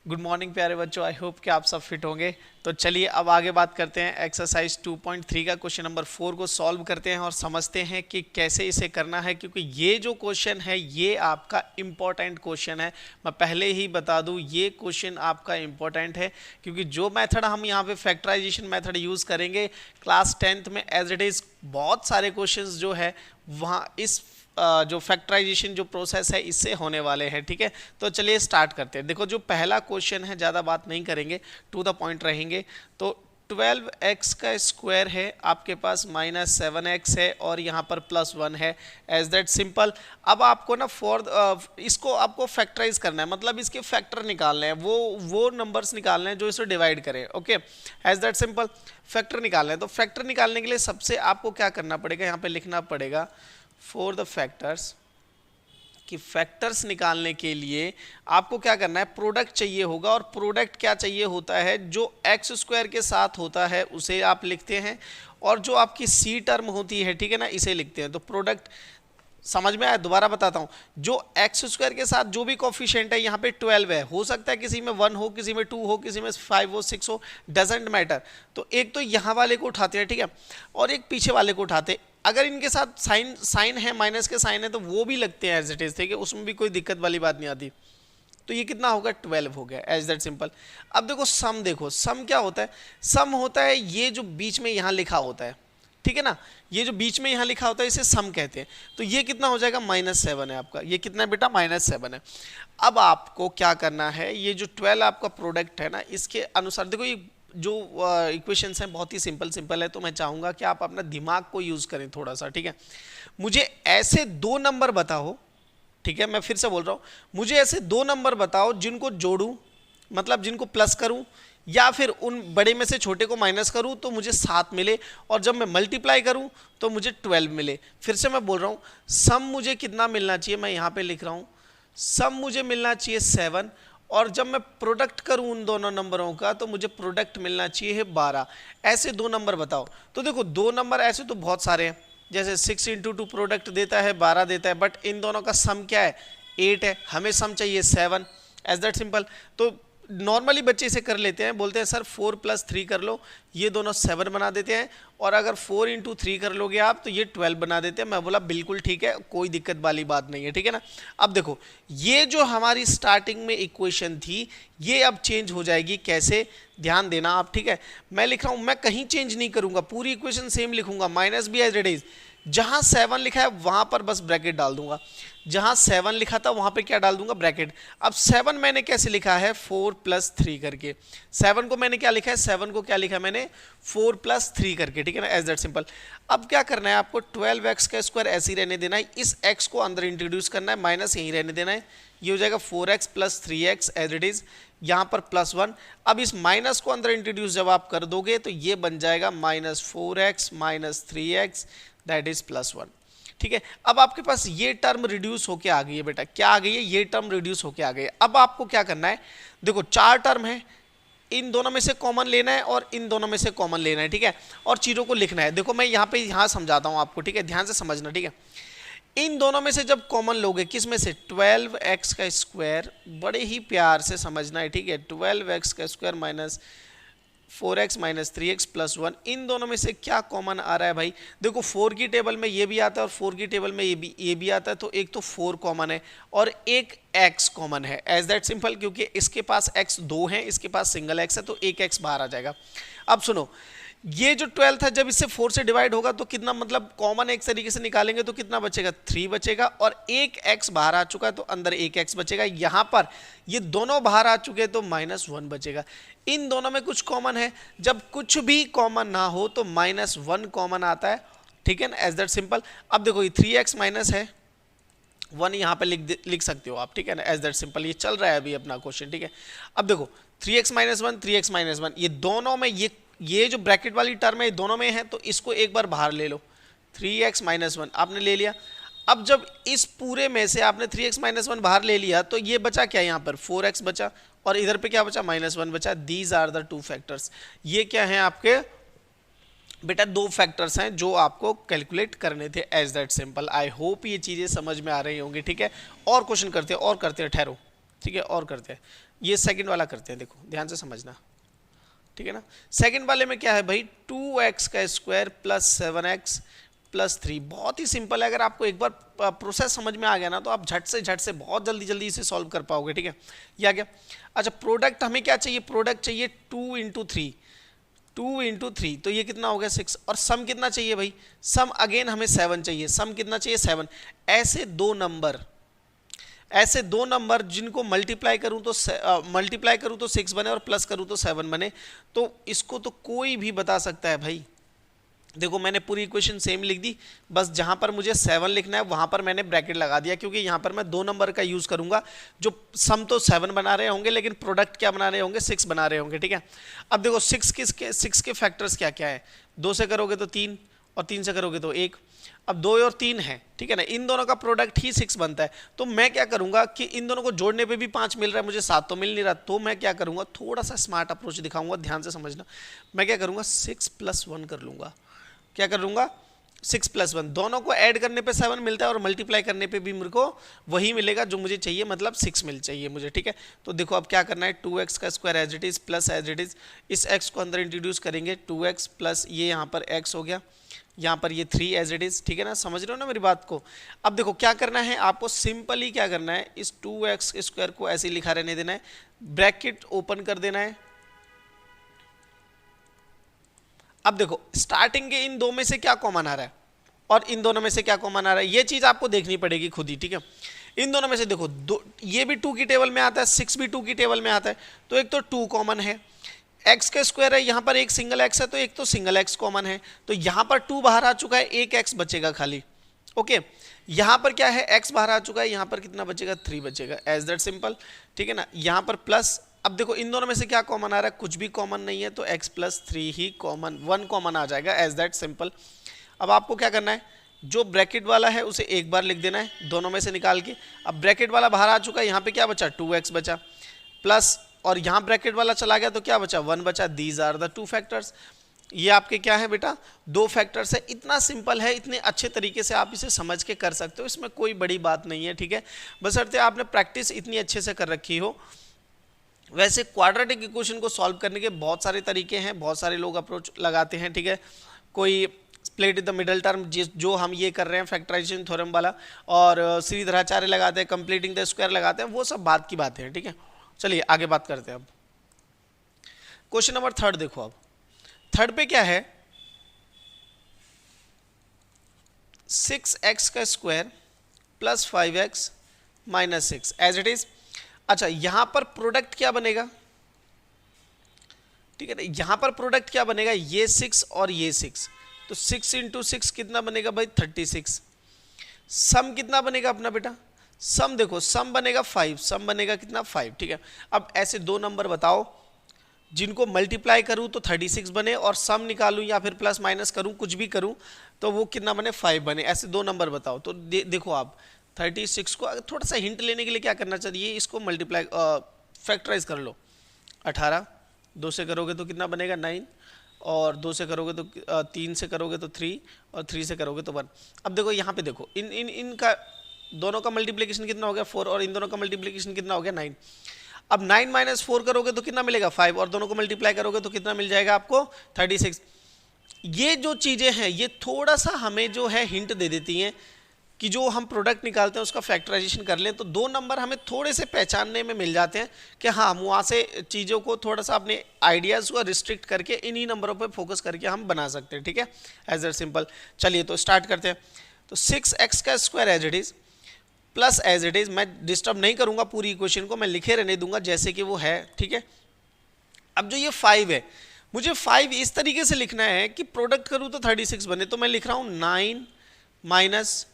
Good morning प्यारे बच्चों, I hope कि आप सब फिट होंगे। तो चलिए अब आगे बात करते हैं एक्सरसाइज 2.3 का क्वेश्चन नंबर 4 को सॉल्व करते हैं और समझते हैं कि कैसे इसे करना है, क्योंकि ये जो क्वेश्चन है ये आपका इम्पॉर्टेंट क्वेश्चन है। मैं पहले ही बता दूं ये क्वेश्चन आपका इम्पॉर्टेंट है, क्योंकि जो मेथड हम यहाँ पे फैक्टराइजेशन मेथड यूज़ करेंगे क्लास 10th में एज इट इज़ बहुत सारे क्वेश्चन जो है वहाँ इस जो फैक्टराइजेशन जो प्रोसेस है इससे होने वाले हैं। ठीक है, तो चलिए स्टार्ट करते हैं। देखो जो पहला क्वेश्चन है, ज़्यादा बात नहीं करेंगे, टू द पॉइंट रहेंगे। तो 12x का स्क्वायर है आपके पास, माइनस 7x है और यहाँ पर +1 है, एज दैट सिंपल। अब आपको ना इसको आपको फैक्टराइज करना है, मतलब इसके फैक्टर निकालने हैं, वो नंबर्स निकालने हैं जो इसे डिवाइड करें। Okay, as that simple factor निकालने हैं। तो फैक्टर निकालने के लिए सबसे आपको क्या करना पड़ेगा, यहाँ पे लिखना पड़ेगा फॉर द फैक्टर्स, कि फैक्टर्स निकालने के लिए आपको क्या करना है, प्रोडक्ट चाहिए होगा। और प्रोडक्ट क्या चाहिए होता है, जो एक्स स्क्वायर के साथ होता है उसे आप लिखते हैं, और जो आपकी सी टर्म होती है, ठीक है ना, इसे लिखते हैं। तो प्रोडक्ट समझ में आया? दोबारा बताता हूँ, जो एक्स स्क्वायर के साथ जो भी कोफिशिएंट है, यहाँ पे 12 है, हो सकता है किसी में 1 हो, किसी में 2 हो, किसी में 5 हो, 6 हो, डजेंट मैटर। तो एक तो यहाँ वाले को उठाते हैं, ठीक है, और एक पीछे वाले को उठाते हैं। अगर इनके साथ साइन है, माइनस के साइन है, तो वो भी लगते हैं एज इट इज, ठीक है, उसमें भी कोई दिक्कत वाली बात नहीं आती। तो ये कितना होगा, 12 हो गया, एज दैट सिंपल। अब देखो सम, देखो सम क्या होता है, सम होता है ये जो बीच में यहाँ लिखा होता है, ठीक है ना, ये जो बीच में यहाँ लिखा होता है इसे सम कहते हैं। तो ये कितना हो जाएगा, -7 है आपका, ये कितना है बेटा, -7 है। अब आपको क्या करना है, ये जो 12 आपका प्रोडक्ट है ना, इसके अनुसार देखो ये जो इक्वेशंस हैं बहुत ही सिंपल है, तो मैं चाहूँगा कि आप अपना दिमाग को यूज़ करें थोड़ा सा। ठीक है, मुझे ऐसे 2 नंबर बताओ, ठीक है, मैं फिर से बोल रहा हूँ, मुझे ऐसे 2 नंबर बताओ जिनको जोड़ूं, मतलब जिनको प्लस करूं, या फिर उन बड़े में से छोटे को माइनस करूं तो मुझे 7 मिले, और जब मैं मल्टीप्लाई करूं तो मुझे 12 मिले। फिर से मैं बोल रहा हूं, सम मुझे कितना मिलना चाहिए, मैं यहाँ पे लिख रहा हूं, सम मुझे मिलना चाहिए 7, और जब मैं प्रोडक्ट करूं उन दोनों नंबरों का तो मुझे प्रोडक्ट मिलना चाहिए 12। ऐसे 2 नंबर बताओ। तो देखो 2 नंबर ऐसे तो बहुत सारे हैं, जैसे 6 × 2 प्रोडक्ट देता है 12 देता है, बट इन दोनों का सम क्या है, 8 है, हमें सम चाहिए 7, एज दैट सिंपल। तो नॉर्मली बच्चे इसे कर लेते हैं, बोलते हैं सर 4 + 3 कर लो, ये दोनों 7 बना देते हैं, और अगर 4 × 3 कर लोगे आप तो ये 12 बना देते हैं। मैं बोला बिल्कुल ठीक है, कोई दिक्कत वाली बात नहीं है, ठीक है ना। अब देखो ये जो हमारी स्टार्टिंग में इक्वेशन थी ये अब चेंज हो जाएगी, कैसे, ध्यान देना आप। ठीक है, मैं लिख रहा हूँ, मैं कहीं चेंज नहीं करूँगा, पूरी इक्वेशन सेम लिखूंगा, माइनस भी एज इट इज, जहाँ 7 लिखा है वहाँ पर बस ब्रैकेट डाल दूंगा, जहाँ 7 लिखा था वहाँ पे क्या डाल दूंगा, ब्रैकेट। अब 7 मैंने कैसे लिखा है, 4 + 3 करके। 7 को मैंने क्या लिखा है, 7 को क्या लिखा है मैंने, 4 + 3 करके, ठीक है ना, एज दैट सिंपल। अब क्या करना है आपको, 12x का स्क्वायर ऐसे ही रहने देना है, इस x को अंदर इंट्रोड्यूस करना है, माइनस यहीं रहने देना है, ये हो जाएगा 4x + 3x as it is, यहाँ पर +1। अब इस माइनस को अंदर इंट्रोड्यूस जब आप कर दोगे तो ये बन जाएगा -4x - 3x दैट इज +1। ठीक है, अब आपके पास ये टर्म रिड्यूस होके आ गई है बेटा, क्या आ गई है, ये टर्म रिड्यूस होके आ गई है। अब आपको क्या करना है, देखो 4 टर्म है, इन दोनों में से कॉमन लेना है और इन दोनों में से कॉमन लेना है, ठीक है, और चीज़ों को लिखना है। देखो मैं यहाँ समझाता हूँ आपको, ठीक है, ध्यान से समझना। ठीक है, इन दोनों में से जब कॉमन लोगे, किस में से, 12x का स्क्वायर, बड़े ही प्यार से समझना है, ठीक है, 12x का स्क्वायर -4x - 3x +1, इन दोनों में से क्या कॉमन आ रहा है भाई, देखो 4 की टेबल में ये भी आता है और 4 की टेबल में ये भी आता है, तो एक तो 4 कॉमन है और एक x कॉमन है, एज दैट सिंपल, क्योंकि इसके पास x 2 है, इसके पास सिंगल x है, तो एक x बाहर आ जाएगा। अब सुनो, ये जो 12 था जब इससे 4 से डिवाइड होगा तो कितना, मतलब कॉमन एक तरीके से निकालेंगे तो कितना बचेगा, 3 बचेगा, और एक x बाहर आ चुका है तो अंदर एक x बचेगा। यहाँ पर ये दोनों बाहर आ चुके हैं तो -1 बचेगा। इन दोनों में कुछ कॉमन है, जब कुछ भी कॉमन ना हो तो -1 कॉमन आता है, ठीक है ना, एज दैट सिंपल। अब देखो ये 3x माइनस है 1, यहाँ पे लिख सकते हो आप, ठीक है ना, एज दैट सिंपल। ये चल रहा है अभी अपना क्वेश्चन, ठीक है। अब देखो 3x - 1 3x - 1, ये दोनों में ये जो ब्रैकेट वाली टर्म है दोनों में है, तो इसको एक बार बाहर ले लो, 3x - 1 आपने ले लिया। अब जब इस पूरे में से आपने 3x - 1 बाहर ले लिया तो ये बचा क्या, यहाँ पर 4x बचा, और इधर पे क्या बचा, -1 बचा। दीज आर द 2 फैक्टर्स, ये क्या है आपके बेटा, 2 फैक्टर्स हैं जो आपको कैलकुलेट करने थे, as that simple. I hope ये चीज़ें समझ में आ रही होंगी, ठीक है। और क्वेश्चन करते हैं, और करते हैं, ठहरो, ठीक है, और करते हैं। ये सेकंड वाला करते हैं, देखो ध्यान से समझना, ठीक है ना। सेकंड वाले में क्या है भाई, 2x का स्क्वायर प्लस 7x प्लस 3, बहुत ही सिंपल है। अगर आपको एक बार प्रोसेस समझ में आ गया ना तो आप झट से बहुत जल्दी इसे सॉल्व कर पाओगे, ठीक है। ये आ गया। अच्छा प्रोडक्ट हमें क्या चाहिए, प्रोडक्ट चाहिए 2 इंटू 3, 2 इंटू 3 तो ये कितना हो गया 6, और सम कितना चाहिए भाई, सम अगेन हमें 7 चाहिए, सम कितना चाहिए 7। ऐसे दो नंबर जिनको मल्टीप्लाई करूं तो 6 बने और प्लस करूं तो 7 बने, तो इसको तो कोई भी बता सकता है भाई। देखो मैंने पूरी इक्वेशन सेम लिख दी, बस जहां पर मुझे 7 लिखना है वहां पर मैंने ब्रैकेट लगा दिया, क्योंकि यहां पर मैं 2 नंबर का यूज करूंगा जो सम तो 7 बना रहे होंगे लेकिन प्रोडक्ट क्या बना रहे होंगे, 6 बना रहे होंगे, ठीक है। अब देखो 6 के फैक्टर्स क्या क्या है, 2 से करोगे तो 3 और 3 से करोगे तो 1। अब 2 और 3 है, ठीक है ना, इन दोनों का प्रोडक्ट ही 6 बनता है। तो मैं क्या करूंगा कि इन दोनों को जोड़ने पे भी 5 मिल रहा है, मुझे 7 तो मिल नहीं रहा, तो मैं क्या करूंगा, थोड़ा सा स्मार्ट अप्रोच दिखाऊंगा, ध्यान से समझना। मैं क्या करूंगा, 6 प्लस 1 कर लूंगा। क्या कर लूंगा, 6 प्लस 1, दोनों को ऐड करने पे 7 मिलता है और मल्टीप्लाई करने पे भी मेरे को वही मिलेगा जो मुझे चाहिए, मतलब 6 मिल चाहिए मुझे, ठीक है। तो देखो अब क्या करना है, 2x का square as it is plus as it is, इस x को अंदर इंट्रोड्यूस करेंगे, 2x प्लस ये यहाँ पर x हो गया, यहाँ पर ये 3 एज इट इज, ठीक है ना, समझ रहे हो ना मेरी बात को। अब देखो क्या करना है आपको, सिंपली क्या करना है, इस 2x स्क्वायर को ऐसे ही लिखा रहने देना है, ब्रैकेट ओपन कर देना है। अब देखो स्टार्टिंग के इन दो में से क्या कॉमन आ रहा है और इन दोनों में से क्या कॉमन आ रहा है, ये चीज आपको देखनी पड़ेगी खुद ही, ठीक है। इन दोनों में से देखो ये भी 2 की टेबल में आता है, 6 भी 2 की टेबल में आता है, तो एक तो 2 कॉमन है, x का स्क्वायर है, यहाँ पर एक सिंगल x है तो एक तो सिंगल x कॉमन है, तो यहाँ पर 2 बाहर आ चुका है, एक x बचेगा खाली, ओके। यहाँ पर क्या है, x बाहर आ चुका है, यहाँ पर कितना बचेगा, 3 बचेगा, एज दैट सिंपल, ठीक है ना। यहाँ पर प्लस, अब देखो इन दोनों में से क्या कॉमन आ रहा है, कुछ भी कॉमन नहीं है, तो x प्लस 3 ही कॉमन, 1 कॉमन आ जाएगा, एज दैट सिंपल। अब आपको क्या करना है, जो ब्रैकेट वाला है उसे एक बार लिख देना है दोनों में से निकाल के। अब ब्रैकेट वाला बाहर आ चुका है, यहाँ पे क्या बचा, 2x बचा, प्लस और यहाँ ब्रैकेट वाला चला गया तो क्या बचा, 1 बचा। दीज आर द 2 फैक्टर्स, ये आपके क्या है बेटा, 2 फैक्टर्स है। इतना सिंपल है, इतने अच्छे तरीके से आप इसे समझ के कर सकते हो, इसमें कोई बड़ी बात नहीं है, ठीक है, बशर्ते आपने प्रैक्टिस इतनी अच्छे से कर रखी हो। वैसे क्वाड्रेटिक इक्वेशन को सॉल्व करने के बहुत सारे तरीके हैं, बहुत सारे लोग अप्रोच लगाते हैं, ठीक है। कोई स्प्लिट द मिडल टर्म जो हम ये कर रहे हैं फैक्टराइजेशन थ्योरम वाला, और श्रीधराचार्य लगाते हैं, कंप्लीटिंग द स्क्वायर लगाते हैं, वो सब बात की बात है, ठीक है। चलिए आगे बात करते हैं। अब क्वेश्चन नंबर 3 देखो, अब थर्ड पे क्या है, 6x का square plus 5x minus 6 as it is. अच्छा यहां पर प्रोडक्ट क्या बनेगा, ठीक है ना, यहां पर प्रोडक्ट क्या बनेगा, ये 6 और ये 6, तो 6 इंटू 6 कितना बनेगा भाई, 36। सम कितना बनेगा अपना बेटा, सम देखो, सम बनेगा 5, सम बनेगा कितना 5, ठीक है। अब ऐसे 2 नंबर बताओ जिनको मल्टीप्लाई करूं तो 36 बने, और सम निकालूं या फिर प्लस माइनस करूं, कुछ भी करूं तो वो कितना बने, 5 बने। ऐसे 2 नंबर बताओ। तो देखो आप 36 को थोड़ा सा हिंट लेने के लिए क्या करना चाहिए, इसको मल्टीप्लाई फैक्टराइज कर लो, 18, 2 से करोगे तो कितना बनेगा 9, और 2 से करोगे तो 3 से करोगे तो 3, और 3 से करोगे तो 1। अब देखो यहाँ पे देखो इनका दोनों का मल्टीप्लिकेशन कितना हो गया 4, और इन दोनों का मल्टीप्लिकेशन कितना हो गया 9। अब 9 माइनस 4 करोगे तो कितना मिलेगा 5, और दोनों को मल्टीप्लाई करोगे तो कितना मिल जाएगा आपको 36। ये जो चीजें हैं ये थोड़ा सा हमें जो है हिंट दे देती हैं कि जो हम प्रोडक्ट निकालते हैं उसका फैक्टराइजेशन कर लें तो 2 नंबर हमें थोड़े से पहचानने में मिल जाते हैं कि हाँ हम वहाँ से चीज़ों को थोड़ा सा अपने आइडियाज़ को रिस्ट्रिक्ट करके इन्हीं नंबरों पर फोकस करके हम बना सकते हैं, ठीक है, एज ए सिंपल। चलिए तो स्टार्ट करते हैं। तो 6x का square as it is plus as it is, मैं डिस्टर्ब नहीं करूँगा पूरी इक्वेशन को, मैं लिखे रहने दूंगा जैसे कि वो है, ठीक है। अब जो ये 5 है, मुझे 5 इस तरीके से लिखना है कि प्रोडक्ट करूँ तो 36 बने, तो मैं लिख रहा हूँ 9 माइनस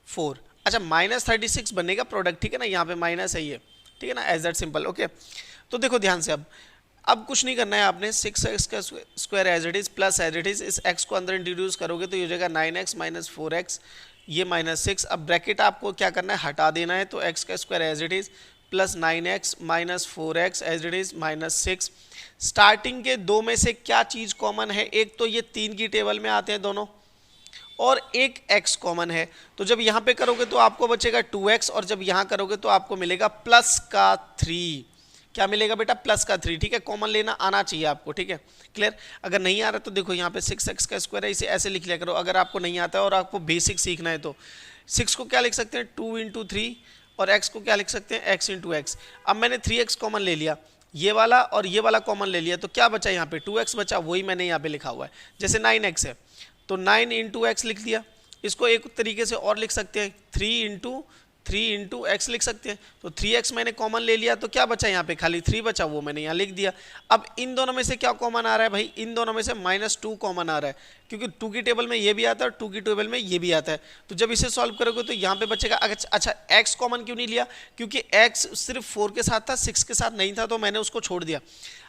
4। अच्छा माइनस 36 बनेगा प्रोडक्ट, ठीक है ना, यहाँ पे माइनस है ये, ठीक है ना, एज दैट सिंपल, ओके। तो देखो ध्यान से, अब कुछ नहीं करना है आपने, 6x का square as it is plus as it is, इस x को अंदर इंट्रोड्यूस करोगे तो ये हो जाएगा 9x माइनस 4x, ये माइनस 6। अब ब्रैकेट आपको क्या करना है, हटा देना है, तो x का square as it is plus 9x minus 4x as it is minus 6। Starting के 2 में से क्या चीज़ कॉमन है, एक तो ये 3 की टेबल में आते हैं दोनों, और एक x कॉमन है, तो जब यहाँ पे करोगे तो आपको बचेगा 2x, और जब यहाँ करोगे तो आपको मिलेगा प्लस का 3, क्या मिलेगा बेटा, प्लस का 3, ठीक है, कॉमन लेना आना चाहिए आपको, ठीक है, क्लियर। अगर नहीं आ रहा तो देखो यहाँ पे 6x का स्क्वायर है, इसे ऐसे लिख लिया करो। अगर आपको नहीं आता है और आपको बेसिक सीखना है तो 6 को क्या लिख सकते हैं 2 इंटू 3 और x को क्या लिख सकते हैं x इंटू एक्स। अब मैंने 3x कॉमन ले लिया, ये वाला और ये वाला कॉमन ले लिया, तो क्या बचा यहाँ पे 2x बचा, वही मैंने यहाँ पे लिखा हुआ है। जैसे 9x है तो 9 इंटू एक्स लिख दिया। इसको एक तरीके से और लिख सकते हैं 3 इंटू एक्स लिख सकते हैं। तो 3x मैंने कॉमन ले लिया तो क्या बचा यहाँ पे, खाली 3 बचा, वो मैंने यहाँ लिख दिया। अब इन दोनों में से क्या कॉमन आ रहा है भाई, इन दोनों में से -2 कॉमन आ रहा है, क्योंकि 2 की टेबल में ये भी आता है और 2 की टेबल में ये भी आता है। तो जब इसे सॉल्व करोगे तो यहाँ पे बचेगा। अच्छा x कॉमन क्यों नहीं लिया, क्योंकि x सिर्फ 4 के साथ था, 6 के साथ नहीं था, तो मैंने उसको छोड़ दिया।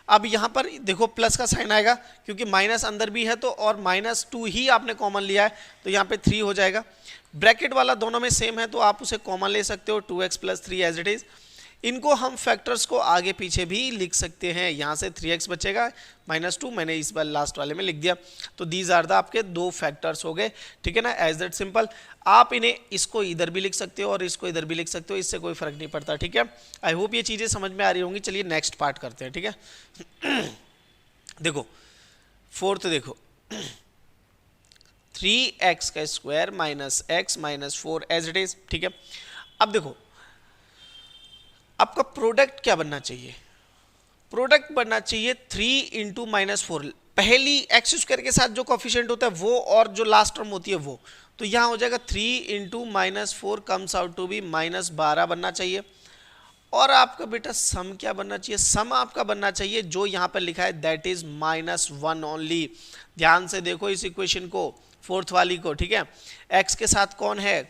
अब यहाँ पर देखो प्लस का साइन आएगा, क्योंकि माइनस अंदर भी है तो, और -2 ही आपने कॉमन लिया है, तो यहाँ पे 3 हो जाएगा। ब्रैकेट वाला दोनों में सेम है तो आप उसे कॉमन ले सकते हो, 2x + 3 एज इट इज। इनको हम फैक्टर्स को आगे पीछे भी लिख सकते हैं। यहाँ से 3x बचेगा, -2 मैंने इस बार लास्ट वाले में लिख दिया। तो दीज आर द आपके 2 फैक्टर्स हो गए, ठीक है ना, एज दैट सिंपल। आप इन्हें इसको इधर भी लिख सकते हो और इसको इधर भी लिख सकते हो, इससे कोई फर्क नहीं पड़ता, ठीक है। आई होप ये चीज़ें समझ में आ रही होंगी। चलिए नेक्स्ट पार्ट करते हैं, ठीक है। देखो फोर्थ, देखो 3x का square -x - 4 as it is, ठीक है। अब देखो आपका प्रोडक्ट क्या बनना चाहिए, प्रोडक्ट बनना चाहिए 3 इंटू -4, पहली एक्स स्क्वायर के साथ जो कोफिशिएंट होता है वो और जो लास्ट टर्म होती है वो, तो यहाँ हो जाएगा 3 into -4 comes out to be -12 बनना चाहिए। और आपका बेटा सम क्या बनना चाहिए, सम आपका बनना चाहिए जो यहाँ पर लिखा है दैट इज -1 ओनली। ध्यान से देखो इस इक्वेशन को, फोर्थ वाली को, ठीक है। x के साथ कौन है,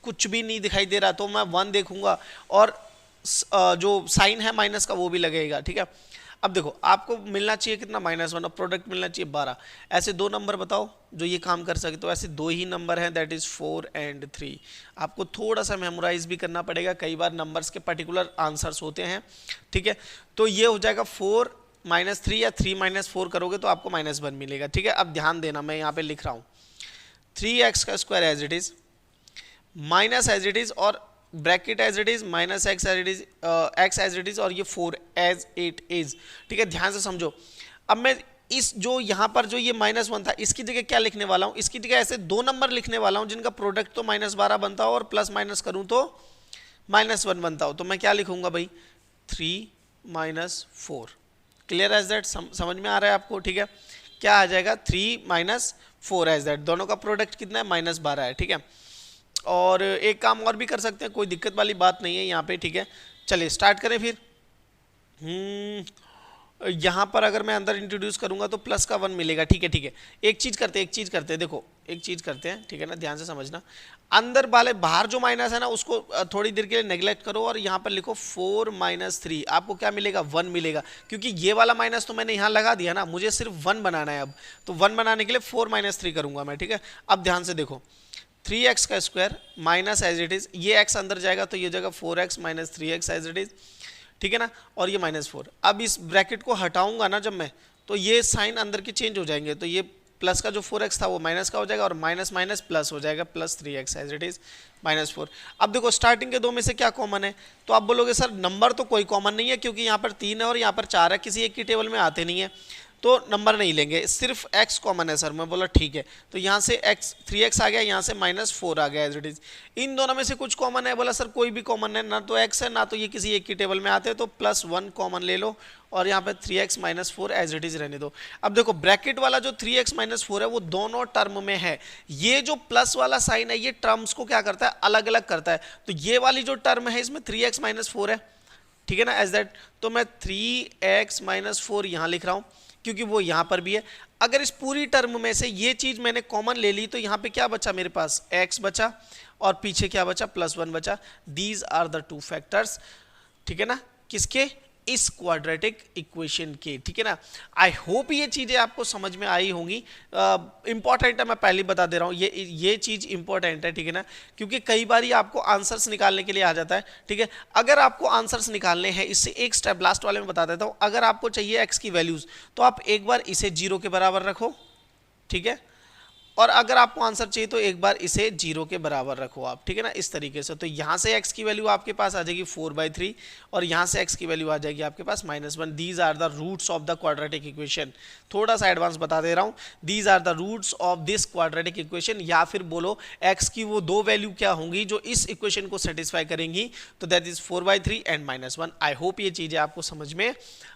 कुछ भी नहीं दिखाई दे रहा, तो मैं 1 देखूंगा और जो साइन है माइनस का वो भी लगेगा, ठीक है। अब देखो आपको मिलना चाहिए कितना, -1, और प्रोडक्ट मिलना चाहिए 12। ऐसे 2 नंबर बताओ जो ये काम कर सके, तो ऐसे 2 ही नंबर हैं, दैट इज 4 और 3। आपको थोड़ा सा मेमोराइज भी करना पड़ेगा, कई बार नंबर्स के पर्टिकुलर आंसर्स होते हैं, ठीक है। तो ये हो जाएगा 4 - 3 या 3 - 4 करोगे तो आपको -1 मिलेगा, ठीक है। अब ध्यान देना, मैं यहाँ पे लिख रहा हूँ 3x का square as it is, minus as it is, और bracket as it is, -x as it is, x as it is, और ये 4 एज इट इज, ठीक है। ध्यान से समझो। अब मैं इस जो यहाँ पर जो ये -1 था, इसकी जगह क्या लिखने वाला हूँ, इसकी जगह ऐसे 2 नंबर लिखने वाला हूँ जिनका प्रोडक्ट तो -12 बनता हो और प्लस माइनस करूँ तो -1 बनता हो। तो मैं क्या लिखूंगा भाई, 3 - 4। क्लियर एज दैट, समझ में आ रहा है आपको, ठीक है। क्या आ जाएगा 3 - 4 एज दैट, दोनों का प्रोडक्ट कितना है, -12 है, ठीक है। और एक काम और भी कर सकते हैं, कोई दिक्कत वाली बात नहीं है यहाँ पे, ठीक है। चलिए स्टार्ट करें फिर। यहाँ पर अगर मैं अंदर इंट्रोड्यूस करूँगा तो प्लस का 1 मिलेगा, ठीक है, ठीक है। एक चीज़ करते हैं, देखो एक चीज़ करते हैं, ठीक है ना, ध्यान से समझना। अंदर वाले बाहर जो माइनस है ना उसको थोड़ी देर के लिए नेग्लेक्ट करो और यहाँ पर लिखो 4 - 3। आपको क्या मिलेगा, 1 मिलेगा, क्योंकि ये वाला माइनस तो मैंने यहाँ लगा दिया ना, मुझे सिर्फ 1 बनाना है। अब तो 1 बनाने के लिए 4 - 3 करूँगा मैं, ठीक है। अब ध्यान से देखो 3x का square minus as it is, ये x अंदर जाएगा तो ये जाएगा 4x - 3x as it is, ठीक है ना, और ये -4। अब इस ब्रैकेट को हटाऊंगा ना जब मैं, तो ये साइन अंदर के चेंज हो जाएंगे, तो ये प्लस का जो 4x था वो माइनस का हो जाएगा और माइनस माइनस प्लस हो जाएगा, plus 3x as it is -4। अब देखो स्टार्टिंग के 2 में से क्या कॉमन है, तो आप बोलोगे सर नंबर तो कोई कॉमन नहीं है, क्योंकि यहाँ पर 3 है और यहाँ पर 4 है, किसी एक की टेबल में आते नहीं है, तो नंबर नहीं लेंगे, सिर्फ x कॉमन है सर। मैं बोला ठीक है, तो यहाँ से x 3x आ गया, यहाँ से -4 आ गया एज इट इज। इन दोनों में से कुछ कॉमन है, बोला सर कोई भी कॉमन है, ना तो x है ना तो ये किसी एक की टेबल में आते हैं, तो +1 कॉमन ले लो और यहाँ पे 3x - 4 एज इट इज रहने दो। अब देखो ब्रैकेट वाला जो 3x - 4 है वो दोनों टर्म में है, ये जो प्लस वाला साइन है ये टर्म्स को क्या करता है, अलग अलग करता है। तो ये वाली जो टर्म है इसमें 3x - 4 है, ठीक है ना, एज दैट। तो मैं 3x - 4 यहाँ लिख रहा हूँ क्योंकि वो यहाँ पर भी है। अगर इस पूरी टर्म में से ये चीज़ मैंने कॉमन ले ली तो यहाँ पे क्या बचा मेरे पास, x बचा और पीछे क्या बचा, +1 बचा। दीज आर द 2 फैक्टर्स, ठीक है ना, किसके, इस क्वाड्रेटिक इक्वेशन के, ठीक है ना। आई होप ये चीज़ें आपको समझ में आई होंगी। इंपॉर्टेंट है, मैं पहले बता दे रहा हूँ, ये चीज़ इंपॉर्टेंट है, ठीक है ना, क्योंकि कई बार आपको आंसर्स निकालने के लिए आ जाता है, ठीक है। अगर आपको आंसर्स निकालने हैं, इससे एक स्टेप लास्ट वाले में बता देता हूँ। अगर आपको चाहिए x की वैल्यूज़ तो आप एक बार इसे 0 के बराबर रखो, ठीक है, और अगर आपको आंसर चाहिए तो एक बार इसे 0 के बराबर रखो आप, ठीक है ना, इस तरीके से। तो यहाँ से x की वैल्यू आपके पास आ जाएगी 4/3 और यहाँ से x की वैल्यू आ जाएगी आपके पास -1। These are the roots of the quadratic equation. थोड़ा सा एडवांस बता दे रहा हूँ, these are the roots of this quadratic equation, या फिर बोलो x की वो दो वैल्यू क्या होंगी जो इस इक्वेशन को सेटिस्फाई करेंगी, तो that is 4/3 and -1। I hope ये चीजें आपको समझ में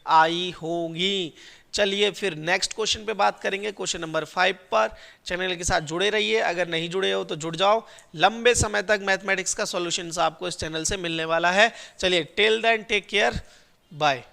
आई होंगी। चलिए फिर नेक्स्ट क्वेश्चन पे बात करेंगे, क्वेश्चन नंबर 5 पर। चैनल के साथ जुड़े रहिए, अगर नहीं जुड़े हो तो जुड़ जाओ। लंबे समय तक मैथमेटिक्स का सॉल्यूशंस आपको इस चैनल से मिलने वाला है। चलिए till then take care, bye.